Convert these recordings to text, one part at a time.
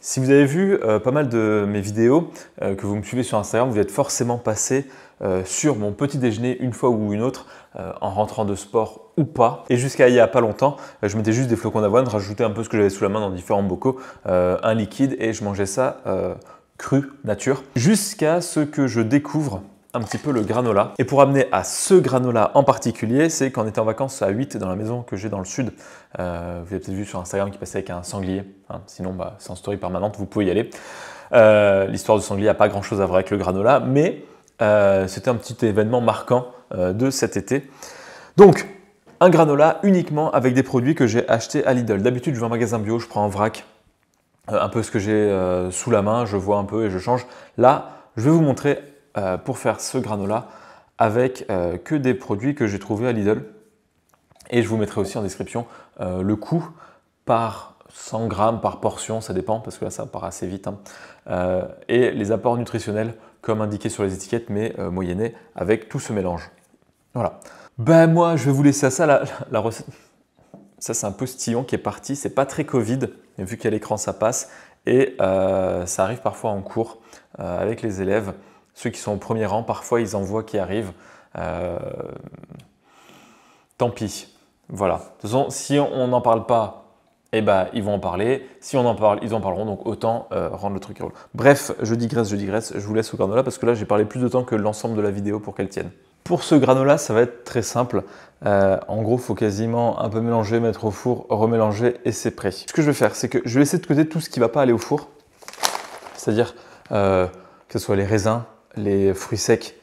Si vous avez vu pas mal de mes vidéos, que vous me suivez sur Instagram, vous êtes forcément passé sur mon petit déjeuner une fois ou une autre, en rentrant de sport ou pas. Et jusqu'à il n'y a pas longtemps, je mettais juste des flocons d'avoine, rajoutais un peu ce que j'avais sous la main dans différents bocaux, un liquide, et je mangeais ça cru, nature, jusqu'à ce que je découvre un petit peu le granola. Et pour amener à ce granola en particulier, c'est qu'en étant en vacances à 8 dans la maison que j'ai dans le sud, vous avez peut-être vu sur Instagram qui passait avec un sanglier, hein. Sinon c'est en story permanente, vous pouvez y aller. L'histoire du sanglier n'a pas grand chose à voir avec le granola, mais c'était un petit événement marquant de cet été. Donc, un granola uniquement avec des produits que j'ai achetés à Lidl. D'habitude, je vais en magasin bio, je prends en vrac un peu ce que j'ai sous la main, je vois un peu et je change. Là, je vais vous montrer pour faire ce granola avec que des produits que j'ai trouvés à Lidl. Et je vous mettrai aussi en description le coût par 100 grammes, par portion, ça dépend parce que là ça part assez vite. Et les apports nutritionnels comme indiqué sur les étiquettes, mais moyennés avec tout ce mélange. Voilà. Ben moi je vais vous laisser à ça, la recette. Ça c'est un postillon qui est parti, c'est pas très Covid, mais vu qu'à l'écran ça passe. Et ça arrive parfois en cours avec les élèves. Ceux qui sont au premier rang, parfois ils en voient qui arrivent. Tant pis. Voilà. De toute façon, si on n'en parle pas, eh ben, ils vont en parler. Si on en parle, ils en parleront. Donc autant rendre le truc drôle. Bref, je digresse. Je vous laisse au granola parce que là, j'ai parlé plus de temps que l'ensemble de la vidéo pour qu'elle tienne. Pour ce granola, ça va être très simple. En gros, il faut quasiment un peu mélanger, mettre au four, remélanger et c'est prêt. Ce que je vais faire, c'est que je vais laisser de côté tout ce qui ne va pas aller au four. C'est-à-dire que ce soit les raisins, les fruits secs,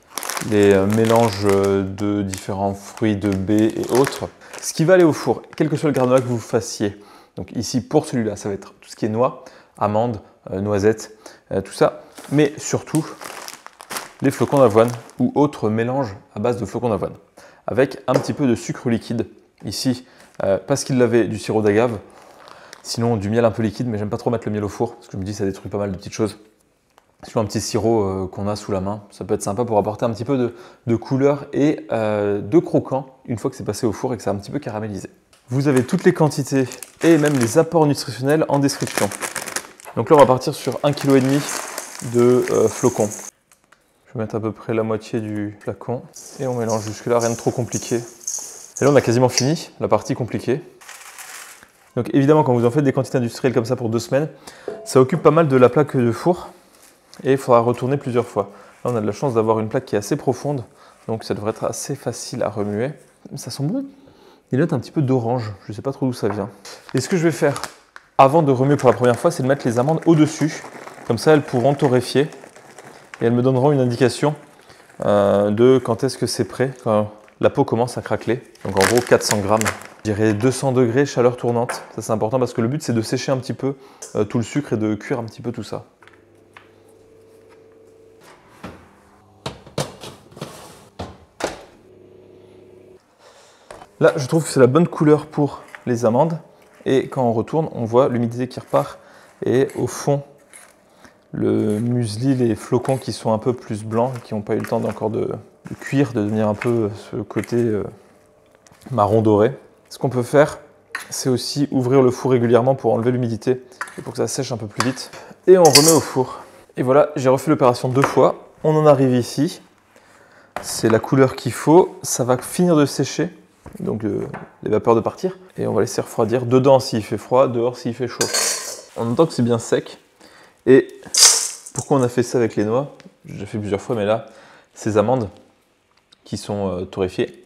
les mélanges de différents fruits de baies et autres. Ce qui va aller au four, quel que soit le granola que vous fassiez, donc ici pour celui-là, ça va être tout ce qui est noix, amandes, noisettes, tout ça, mais surtout les flocons d'avoine ou autres mélanges à base de flocons d'avoine, avec un petit peu de sucre liquide. Ici, parce qu'il l'avait, du sirop d'agave, sinon du miel un peu liquide, mais j'aime pas trop mettre le miel au four, parce que je me dis ça détruit pas mal de petites choses. Sinon un petit sirop qu'on a sous la main, ça peut être sympa pour apporter un petit peu de couleur et de croquant une fois que c'est passé au four et que c'est un petit peu caramélisé. Vous avez toutes les quantités et même les apports nutritionnels en description. Donc là on va partir sur 1,5 kg de flocons. Je vais mettre à peu près la moitié du flacon et on mélange jusque là, rien de trop compliqué. Et là on a quasiment fini la partie compliquée. Donc évidemment quand vous en faites des quantités industrielles comme ça pour 2 semaines, ça occupe pas mal de la plaque de four. Et il faudra retourner plusieurs fois. Là, on a de la chance d'avoir une plaque qui est assez profonde, donc ça devrait être assez facile à remuer. Ça sent bon. Il note un petit peu d'orange, je ne sais pas trop d'où ça vient. Et ce que je vais faire avant de remuer pour la première fois, c'est de mettre les amandes au-dessus. Comme ça, elles pourront torréfier et elles me donneront une indication de quand est-ce que c'est prêt, quand la peau commence à craqueler. Donc en gros, 400 grammes. Je dirais 200 degrés, chaleur tournante. Ça, c'est important parce que le but, c'est de sécher un petit peu tout le sucre et de cuire un petit peu tout ça. Là, je trouve que c'est la bonne couleur pour les amandes. Et quand on retourne, on voit l'humidité qui repart. Et au fond, le muesli, les flocons qui sont un peu plus blancs, qui n'ont pas eu le temps encore de cuire, de devenir un peu ce côté marron doré. Ce qu'on peut faire, c'est aussi ouvrir le four régulièrement pour enlever l'humidité et pour que ça sèche un peu plus vite. Et on remet au four. Et voilà, j'ai refait l'opération 2 fois. On en arrive ici. C'est la couleur qu'il faut. Ça va finir de sécher. Donc les vapeurs de partir, et on va laisser refroidir dedans s'il fait froid, dehors s'il fait chaud. On entend que c'est bien sec. Et pourquoi on a fait ça avec les noix? J'ai déjà fait plusieurs fois, mais là, ces amandes qui sont torréfiées,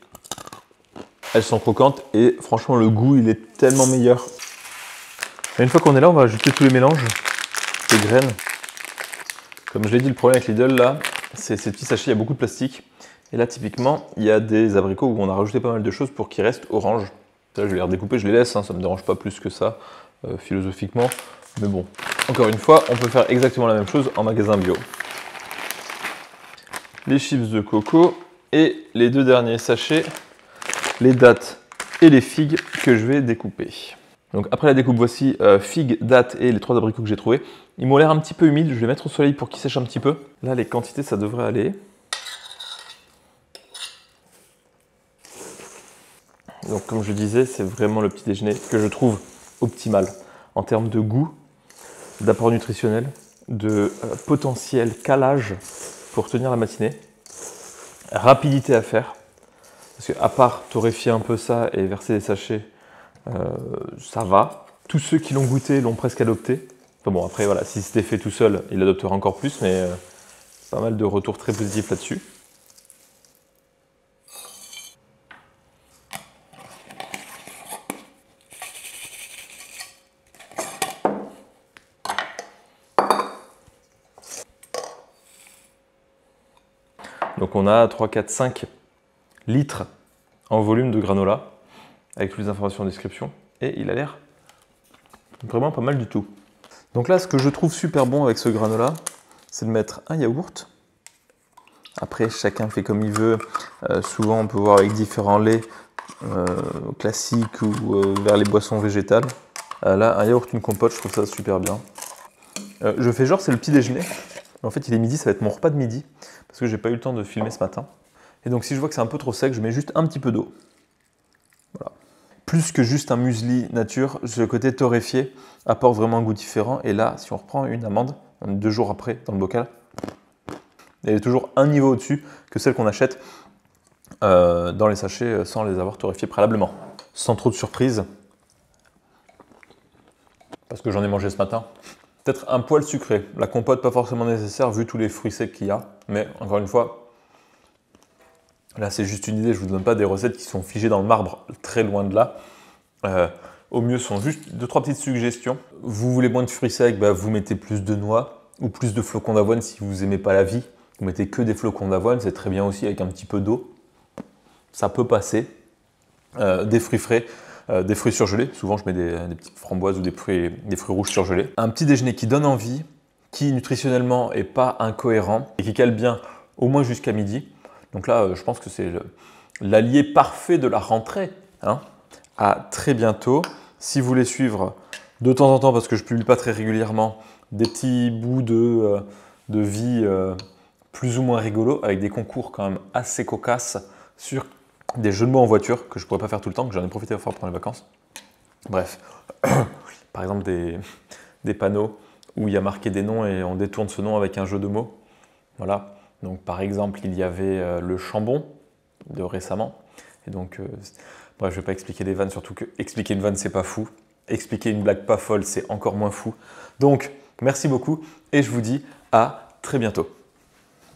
elles sont croquantes et franchement le goût il est tellement meilleur. Et une fois qu'on est là, on va ajouter tous les mélanges, les graines. Comme je l'ai dit, le problème avec Lidl là, c'est ces petits sachets, il y a beaucoup de plastique. Et là, typiquement, il y a des abricots où on a rajouté pas mal de choses pour qu'ils restent orange. Là, je vais les redécouper, je les laisse, hein, ça ne me dérange pas plus que ça, philosophiquement. Mais bon, encore une fois, on peut faire exactement la même chose en magasin bio. Les chips de coco et les 2 derniers sachets, les dattes et les figues que je vais découper. Donc après la découpe, voici figues, dattes et les 3 abricots que j'ai trouvés. Ils m'ont l'air un petit peu humides, je vais les mettre au soleil pour qu'ils sèchent un petit peu. Là, les quantités, ça devrait aller. Donc comme je disais, c'est vraiment le petit déjeuner que je trouve optimal en termes de goût. d'apport nutritionnel, de potentiel calage pour tenir la matinée, rapidité à faire, parce qu'à part torréfier un peu ça et verser des sachets, ça va. Tous ceux qui l'ont goûté l'ont presque adopté. Enfin bon, après voilà, si c'était fait tout seul, il l'adoptera encore plus, mais pas mal de retours très positifs là-dessus. Donc on a 3, 4, 5 litres en volume de granola, avec toutes les informations en description, et il a l'air vraiment pas mal du tout. Donc là, ce que je trouve super bon avec ce granola, c'est de mettre un yaourt. Après, chacun fait comme il veut. Souvent, on peut voir avec différents laits classiques ou vers les boissons végétales. Là, un yaourt, une compote, je trouve ça super bien. Je fais genre, c'est le petit déjeuner. En fait, il est midi, ça va être mon repas de midi, parce que j'ai pas eu le temps de filmer ce matin. Et donc, si je vois que c'est un peu trop sec, je mets juste un petit peu d'eau. Voilà. Plus que juste un muesli nature, ce côté torréfié apporte vraiment un goût différent. Et là, si on reprend une amande, on est 2 jours après dans le bocal, elle est toujours un niveau au-dessus que celle qu'on achète dans les sachets sans les avoir torréfiés préalablement. Sans trop de surprise, parce que j'en ai mangé ce matin. Peut-être un poil sucré. La compote, pas forcément nécessaire vu tous les fruits secs qu'il y a. Mais encore une fois, là c'est juste une idée. Je ne vous donne pas des recettes qui sont figées dans le marbre, très loin de là. Au mieux, ce sont juste 2-3 petites suggestions. Vous voulez moins de fruits secs, bah, vous mettez plus de noix ou plus de flocons d'avoine si vous n'aimez pas la vie. Vous mettez que des flocons d'avoine, c'est très bien aussi avec un petit peu d'eau. Ça peut passer. Des fruits frais. Des fruits surgelés, souvent je mets des petites framboises ou des fruits rouges surgelés. Un petit déjeuner qui donne envie, qui nutritionnellement est pas incohérent et qui cale bien au moins jusqu'à midi. Donc là, je pense que c'est l'allié parfait de la rentrée. Hein. À très bientôt. Si vous voulez suivre de temps en temps, parce que je ne publie pas très régulièrement, des petits bouts de vie plus ou moins rigolos, avec des concours quand même assez cocasses sur des jeux de mots en voiture que je ne pourrais pas faire tout le temps, que j'en ai profité pour faire pendant les vacances. Bref, par exemple des panneaux où il y a marqué des noms et on détourne ce nom avec un jeu de mots. Voilà. Donc par exemple, il y avait le Chambon de récemment. Et donc, bref, je ne vais pas expliquer les vannes, surtout que expliquer une vanne, c'est pas fou. Expliquer une blague pas folle, c'est encore moins fou. Donc, merci beaucoup et je vous dis à très bientôt.